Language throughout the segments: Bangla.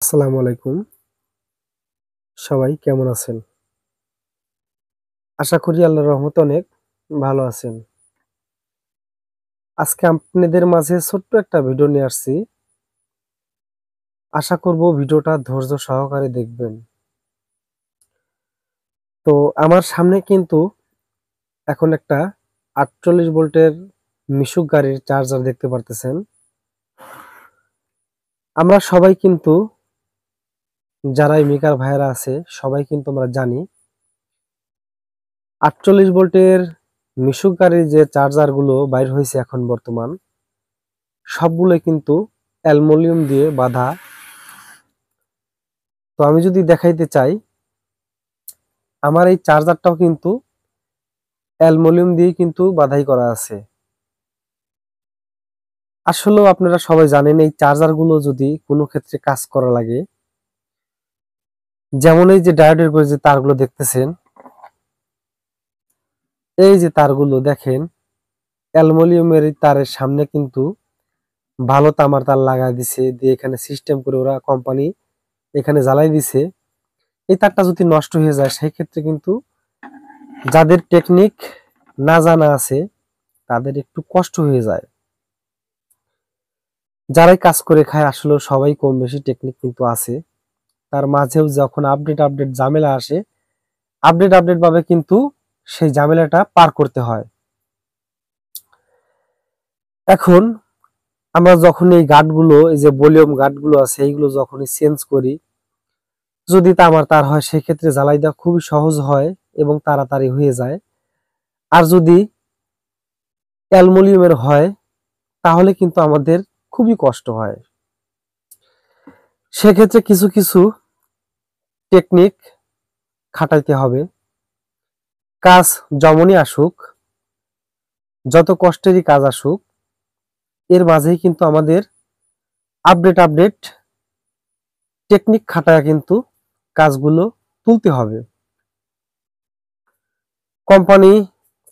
আসসালামু আলাইকুম। সবাই কেমন আছেন? আশা করি আল্লাহর রহমতে অনেক ভালো আছেন। আজকে আপনাদের মাঝে ছোট্ট একটা ভিডিও নিয়ে আসছি। আশা করব ভিডিওটা ধৈর্য সহকারে দেখবেন। তো আমার সামনে কিন্তু এখন একটা ৪৮ ভোল্টের মিশুক গাড়ির চার্জার দেখতে পারতেছেন। আমরা সবাই কিন্তু যারা এই মেকার ভাইয়েরা আছে সবাই কিন্তু আমরা জানি ৪৮ ভোল্টের মিশুক গাড়ির যে চার্জারগুলো বাইর হইছে এখন বর্তমান সবগুলোই কিন্তু অ্যালুমিনিয়াম দিয়ে বাঁধা। তো আমি যদি দেখাইতে চাই আমার এই চার্জারটাও কিন্তু অ্যালুমিনিয়াম দিয়ে কিন্তু বাঁধাই করা আছে। আসলেও আপনারা সবাই জানেন এই চার্জারগুলো যদি কোনো ক্ষেত্রে কাজ করা লাগে, যেমন এই যে ডায়োডের করে যে তারগুলো দেখতেছেন, এই যে তারগুলো দেখেন অ্যালুমিনিয়ামের এই তারের সামনে কিন্তু ভালো তামার তার লাগাই দিছে, দিয়ে এখানে সিস্টেম করে ওরা কোম্পানি এখানে জ্বালাই দিছে। এই তারটা যদি নষ্ট হয়ে যায় সেই ক্ষেত্রে কিন্তু যাদের টেকনিক না জানা আছে তাদের একটু কষ্ট হয়ে যায়। যারাই কাজ করে খায় আসলে সবাই কম বেশি টেকনিক কিন্তু আছে, তার মাঝেও যখন আপডেট ঝামেলা আসে আপডেট ভাবে কিন্তু সেই ঝামেলাটা পার করতে হয়। এখন আমরা যখন এই গার্ডগুলো, এই যে ভলিউম গার্ডগুলো আছে এইগুলো যখনই চেঞ্জ করি, যদি তামার তার হয় সেক্ষেত্রে জ্বালাই দেওয়া খুবই সহজ হয় এবং তাড়াতাড়ি হয়ে যায়। আর যদি অ্যালুমিনিয়ামের হয় তাহলে কিন্তু আমাদের খুবই কষ্ট হয়। সেক্ষেত্রে কিছু কিছু টেকনিক খাটাইতে হবে। কাজ যেমনই আসুক, যত কষ্টেরই কাজ আসুক, এর মাঝেই কিন্তু আমাদের আপডেট টেকনিক খাটায় কিন্তু কাজগুলো তুলতে হবে। কোম্পানি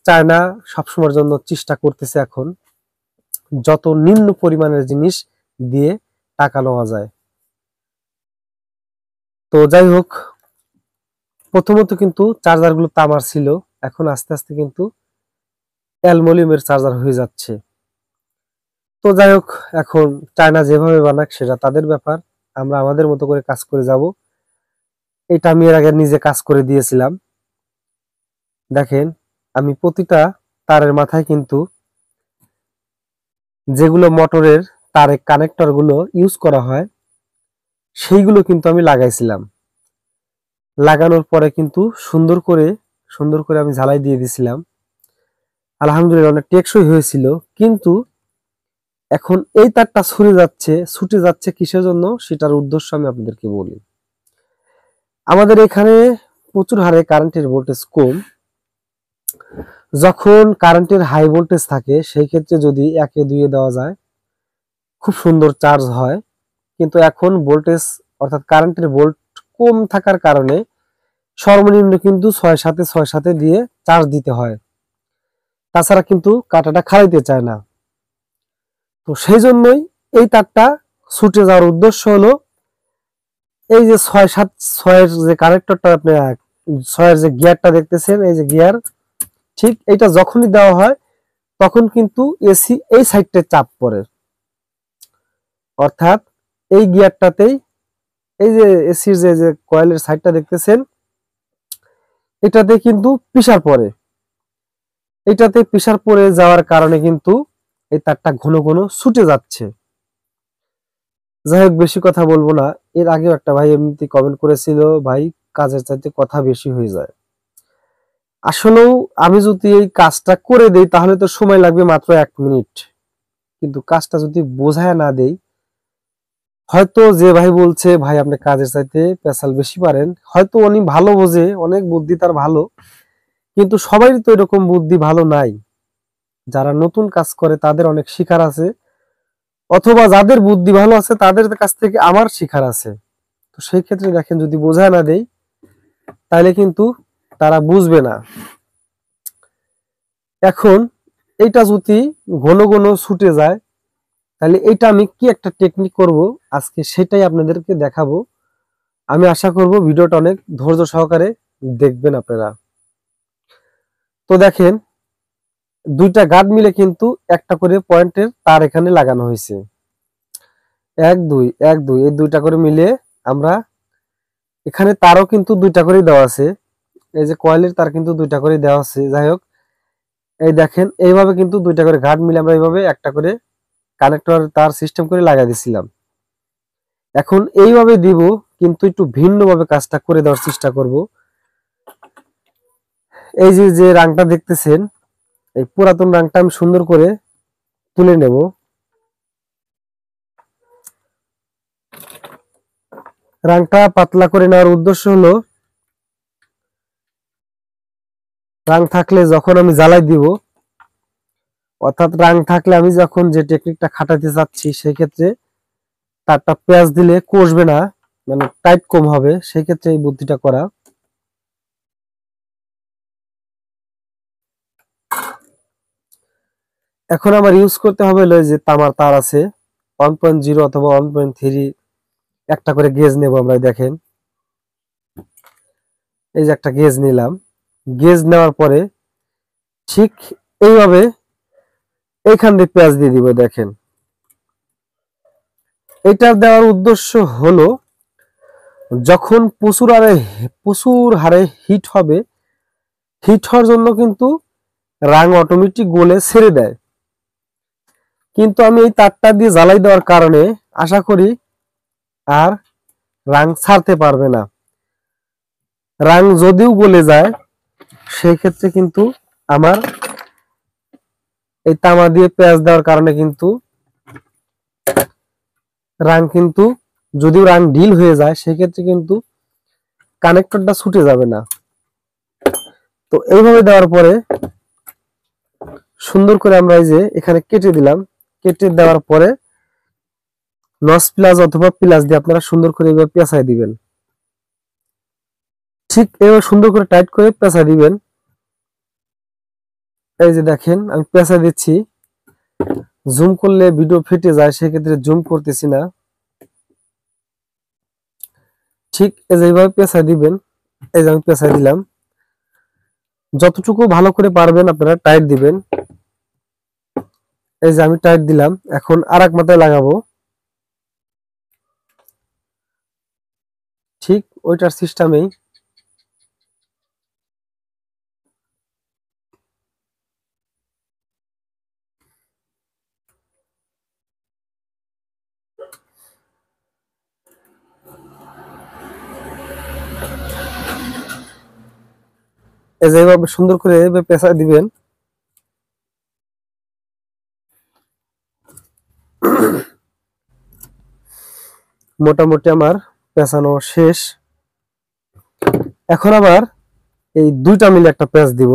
চায় না, সবসময়ের জন্য চেষ্টা করতেছে এখন যত নিম্ন পরিমাণের জিনিস দিয়ে টাকা নেওয়া যায়। তো যাই হোক, প্রথমত কিন্তু চার্জারগুলো তামার ছিল, এখন আস্তে আস্তে কিন্তু অ্যালুমিনিয়ামের চার্জার হয়ে যাচ্ছে। তো যাই হোক, এখন চায়না যেভাবে বানাক সেটা তাদের ব্যাপার, আমরা আমাদের মতো করে কাজ করে যাব। এটা আমি এর আগে নিজে কাজ করে দিয়েছিলাম। দেখেন আমি প্রতিটা তারের মাথায় কিন্তু যেগুলো মোটরের তারে কানেক্টর গুলো ইউজ করা হয় সেইগুলো কিন্তু আমি লাগাইছিলাম। লাগানোর পরে কিন্তু সুন্দর করে আমি ঝালাই দিয়ে দিছিলাম। আলহামদুলিল্লাহ অনেক টেকসই হয়েছিল। কিন্তু এখন এই তারটা ছুটে যাচ্ছে কিসের জন্য সেটার উদ্দেশ্য আমি আপনাদেরকে বলি। আমাদের এখানে প্রচুর হারে কারেন্টের ভোল্টেজ কম। যখন কারেন্টের হাই ভোল্টেজ থাকে সেই ক্ষেত্রে যদি 1-2 দেওয়া যায় খুব সুন্দর চার্জ হয়। কিন্তু এখন ভোল্টেজ অর্থাৎ কারেন্টের ভোল্ট কম থাকার কারণে সর্বনিম্ন কিন্তু 6-7 দিয়ে চার্জ দিতে হয়, তাছাড়া কিন্তু কাঁটাটা খারাইতে চায় না। তো সেই জন্যই এই তারটা ছুটে যাওয়ার উদ্দেশ্য হলো এই যে 6-7-6 যে কানেক্টরটা আপনি 6 যে গিয়ারটা দেখতেছেন, এই যে গিয়ার, ঠিক এটা যখনই দেওয়া হয় তখন কিন্তু এসি এই সাইডটা চাপ পড়ে, অর্থাৎ এই গিয়ারটাতেই এই যে এসির যে কয়েলের সাইডটা দেখতেছেন এটাতে কিন্তু প্রেসার পড়ে। এটাতে প্রেসার পড়ে যাওয়ার কারণে কিন্তু এই তারটা ঘন ঘন ছুটে যাচ্ছে। যাই হোক, বেশি কথা বলবো না। এর আগেও একটা ভাই এমনিতে কমেন্ট করেছিল, ভাই কাজের চাইতে কথা বেশি হয়ে যায়। আসলেও আমি যদি এই কাজটা করে দেই তাহলে তো সময় লাগবে মাত্র 1 মিনিট, কিন্তু কাজটা যদি বোঝায় না দেই, হয়তো যে ভাই বলছে ভাই আপনি কাজের চাইতে পেশাল বেশি পারেন, হয়তো উনি ভালো বোঝে, অনেক বুদ্ধি তার ভালো, কিন্তু সবারই তো এরকম বুদ্ধি ভালো নাই। যারা নতুন কাজ করে তাদের অনেক শিখার আছে, অথবা যাদের বুদ্ধি ভালো আছে তাদের কাছ থেকে আমার শিখার আছে। তো সেই ক্ষেত্রে দেখেন যদি বোঝায় না দেই তাহলে কিন্তু তারা বুঝবে না। এখন এইটা যদি ঘন ঘন ছুটে যায় তাহলে এটা আমি কি একটা টেকনিক করব আজকে সেটাই আপনাদেরকে দেখাবো। আমি আশা করব ভিডিওটা অনেক ধৈর্য সহকারে দেখবেন আপনারা। তো দেখেন দুইটা গার্ড মিলে কিন্তু একটা করে পয়েন্টের তার এখানে লাগানো হয়েছে, 1 2 1 2 এই দুইটা করে মিলে আমরা এখানে তারও কিন্তু দুইটা করে দেওয়া আছে, এই যে কয়েলের তার কিন্তু দুইটা করে দেওয়া আছে। যাই হোক এই দেখেন এইভাবে কিন্তু দুইটা করে গার্ড মিলে আমরা এইভাবে একটা করে কানেক্টর তার সিস্টেম করে লাগাই দিছিলাম। এখন এইভাবে দিব কিন্তু একটু ভিন্নভাবে কাজটা করে দেওয়ার চেষ্টা করব। এই যে যে রাংটা দেখতেছেন এই পুরাতন রাংটা আমি সুন্দর করে তুলে নেব। রাংটা পাতলা করে নেওয়ার উদ্দেশ্য হলো রাং থাকলে যখন আমি জ্বালাই দিব, অর্থাৎ রাং থাকলে আমি যখন যে টেকনিকটা খাটাতে চাচ্ছি সেই ক্ষেত্রে তারটা পেঁয়াজ দিলে কষবে না, মানে টাইট কম হবে, সেই ক্ষেত্রে এই বুদ্ধিটা করা। এখন আমার ইউজ করতে হবে যে তামার তার আছে 1.0 অথবা 1.3 একটা করে গেজ নেব আমরা। দেখেন এই যে একটা গেজ নিলাম, গেজ নেওয়ার পরে ঠিক এইভাবে এইখান দিয়ে পেঁয়াজ দিয়ে দিব। দেখেন এটা দেওয়ার উদ্দেশ্য হলো যখন প্রচুর হারে হিট হবে, হিট হওয়ার জন্য কিন্তু রাং অটোমেটিক গলে ছেড়ে দেয়। কিন্তু আমি এই তারটা দিয়ে জ্বালাই দেওয়ার কারণে আশা করি আর রাং ছাড়তে পারবে না। রাং যদিও গলে যায় সেই ক্ষেত্রে কিন্তু আমার এই তামা দিয়ে পেঁয়াজ দেওয়ার কারণে কিন্তু রাং কিন্তু যদিও রাং ঢিল হয়ে যায় সেক্ষেত্রে কিন্তু কানেক্টরটা ছুটে যাবে না। তো এইভাবে দেওয়ার পরে সুন্দর করে আমরা এই যে এখানে কেটে দিলাম, কেটে দেওয়ার পরে নস প্লাস অথবা প্লাস দিয়ে আপনারা সুন্দর করে এইভাবে পেঁচাই দিবেন। ঠিক এইভাবে সুন্দর করে টাইট করে পেঁচাই দিবেন। এই যে দেখেন আমি পেঁচাই দিচ্ছি, জুম করলে ভিডিও ফেটে যায় সেক্ষেত্রে জুম করতেছি না। ঠিক এই যে এইভাবে পেঁচাই দিবেন। এই যে আমি পেঁচাই দিলাম, যতটুকু ভালো করে পারবেন আপনারা টাইট দিবেন। এই যে আমি টাইট দিলাম, এখন আরেক মাথায় লাগাবো ঠিক ওইটার সিস্টেমেই। এই যে এইভাবে সুন্দর করে পেঁচাই দিবেন। মোটামুটি আমার পেঁচানো শেষ। এখন আবার এই দুইটা মিলে একটা পেঁচ দিব।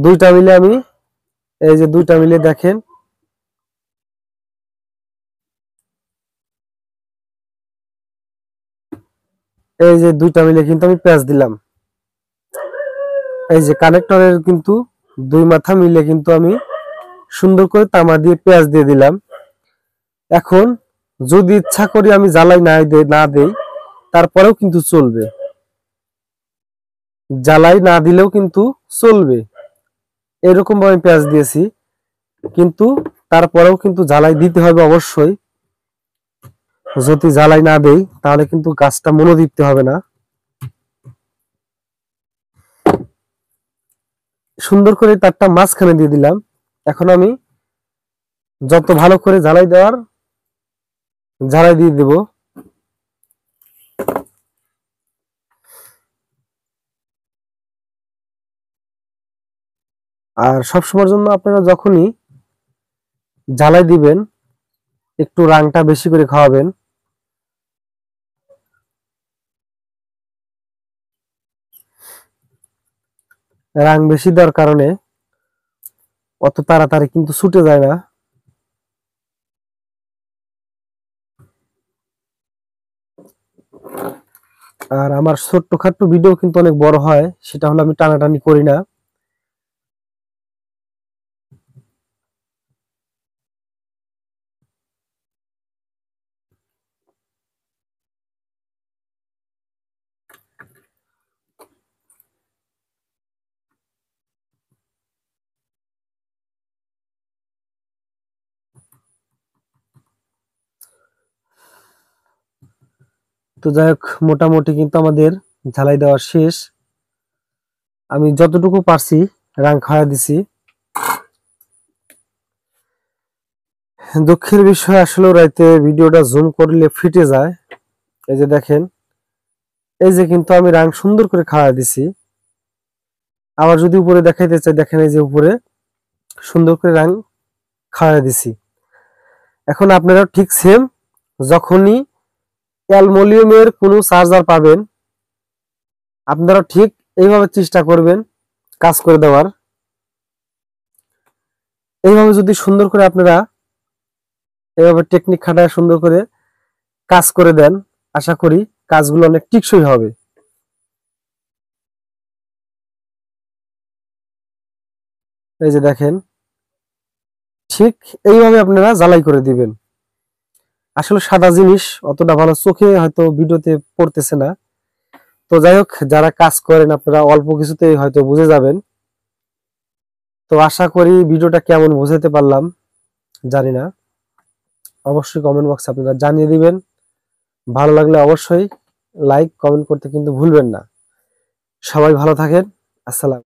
দুইটা মিলে আমি এই যে দুইটা মিলে দেখেন এই যে দুইটা মিলে কিন্তু আমি পেঁচ দিলাম। এই যে কানেক্টরের কিন্তু দুই মাথা মিলে কিন্তু আমি সুন্দর করে তামা দিয়ে পেঁয়াজ দিয়ে দিলাম। এখন যদি ইচ্ছা করি আমি জ্বালাই না দেই তারপরেও কিন্তু চলবে, জ্বালাই না দিলেও কিন্তু চলবে। এরকম ভাবে পেঁয়াজ দিয়েছি, কিন্তু তারপরেও কিন্তু জ্বালাই দিতে হবে অবশ্যই। যদি জ্বালাই না দেই তাহলে কিন্তু গাছটা মনোদীপ্ত হবে না। সুন্দর করে তারটা মাঝখানে দিয়ে দিলাম। এখন আমি যত ভালো করে জ্বালাই দেওয়ার জ্বালাই দিয়ে দেব। আর সবসময়ের জন্য আপনারা যখনই জ্বালাই দিবেন একটু রাংটা বেশি করে খাওয়াবেন। রাং বেশি দেওয়ার কারণে অত তাড়াতাড়ি কিন্তু ছুটে যায় না। আর আমার ছোট্টখাট্ট ভিডিও কিন্তু অনেক বড় হয়, সেটা হলো আমি টানাটানি করি না। তো যাই হোক, মোটামুটি কিন্তু আমাদের ঝালাই দেওয়া শেষ। আমি যতটুকু পারছি রাং খাওয়া দিছি। দুঃখের বিষয় আসলে রাইতে ভিডিওটা জুম করলে ফিটে যায়। এই যে দেখেন, এই যে কিন্তু আমি রাং সুন্দর করে খাওয়া দিছি। আবার যদি উপরে দেখাইতে চাই, দেখেন এই যে উপরে সুন্দর করে রাং খাওয়া দিছি। এখন আপনারা ঠিক সেম, যখনই অ্যালুমিনিয়ামের কোনো চার্জার পাবেন, আপনারা ঠিক এইভাবে চেষ্টা করবেন কাজ করে দেওয়ার। এইভাবে যদি সুন্দর করে আপনারা এইভাবে টেকনিক খাটায় সুন্দর করে কাজ করে দেন, আশা করি কাজগুলো অনেক টেকসই হবে। এই যে দেখেন, ঠিক এইভাবে আপনারা জ্বালাই করে দিবেন। আসলে সাদা জিনিস অতটা ভালো চোখে হয়তো ভিডিওতে পড়তেছে না। তো যাই হোক, যারা কাজ করেন আপনারা অল্প কিছুতেই হয়তো বুঝে যাবেন। তো আশা করি ভিডিওটা কেমন বুঝাতে পারলাম জানি না, অবশ্যই কমেন্ট বক্সে আপনারা জানিয়ে দিবেন। ভালো লাগলে অবশ্যই লাইক কমেন্ট করতে কিন্তু ভুলবেন না। সবাই ভালো থাকেন। আসসালাম।